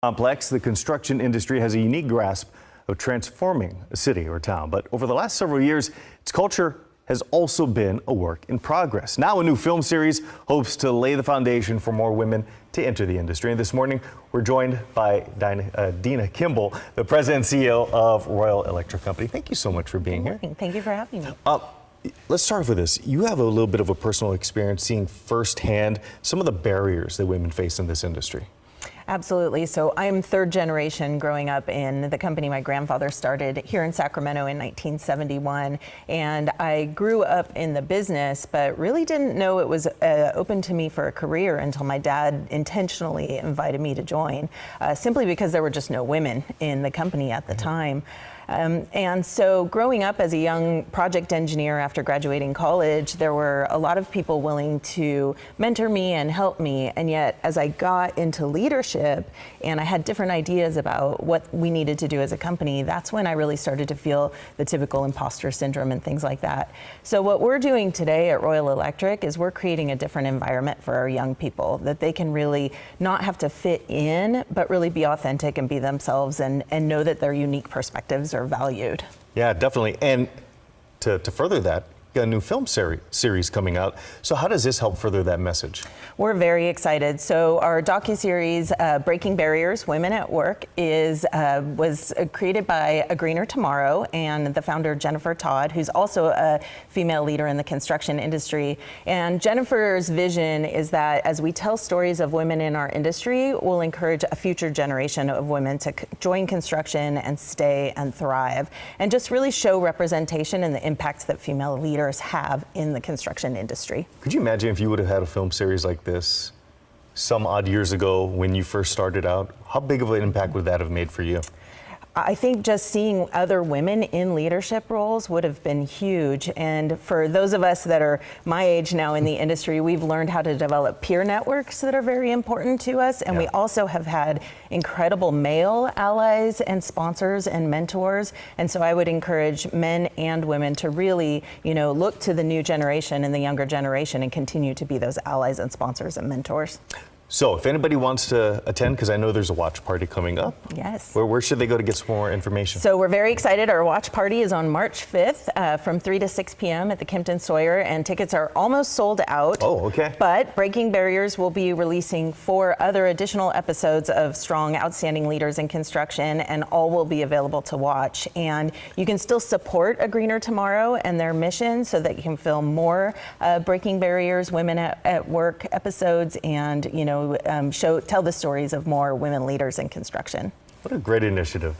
Complex, the construction industry has a unique grasp of transforming a city or town. But over the last several years, its culture has also been a work in progress. Now a new film series hopes to lay the foundation for more women to enter the industry. And this morning, we're joined by Dina Kimball, the president and CEO of Royal Electric Company. Thank you so much for being here. Thank you for having me. Let's start off with this. You have a little bit of a personal experience seeing firsthand some of the barriers that women face in this industry. Absolutely. So I'm third generation growing up in the company my grandfather started here in Sacramento in 1971. And I grew up in the business, but really didn't know it was open to me for a career until my dad intentionally invited me to join, simply because there were just no women in the company at the time. And so growing up as a young project engineer after graduating college, there were a lot of people willing to mentor me and help me. And yet, as I got into leadership and I had different ideas about what we needed to do as a company, that's when I really started to feel the typical imposter syndrome and things like that. So what we're doing today at Royal Electric is we're creating a different environment for our young people, that they can really not have to fit in, but really be authentic and be themselves and know that their unique perspectives are valued. Yeah, definitely. And to further that, you got a new film series coming out. So how does this help further that message? We're very excited. So our docuseries, Breaking Barriers, Women at Work, was created by A Greener Tomorrow and the founder Jennifer Todd, who's also a female leader in the construction industry. And Jennifer's vision is that as we tell stories of women in our industry, we'll encourage a future generation of women to join construction and stay and thrive, and just really show representation and the impact that female leaders have in the construction industry. Could you imagine if you would have had a film series like this some odd years ago when you first started out? How big of an impact would that have made for you? I think just seeing other women in leadership roles would have been huge. And for those of us that are my age now in the industry, we've learned how to develop peer networks that are very important to us. And we also have had incredible male allies and sponsors and mentors. And so I would encourage men and women to really, look to the new generation and the younger generation and continue to be those allies and sponsors and mentors. So if anybody wants to attend, because I know there's a watch party coming up. Yes. Where should they go to get some more information? So we're very excited. Our watch party is on March 5th from 3 to 6 p.m. at the Kimpton Sawyer, and tickets are almost sold out. Oh, okay. But Breaking Barriers will be releasing 4 other additional episodes of Strong Outstanding Leaders in Construction, and all will be available to watch. And you can still support A Greener Tomorrow and their mission so that you can film more Breaking Barriers, Women at Work episodes, and, tell the stories of more women leaders in construction. What a great initiative.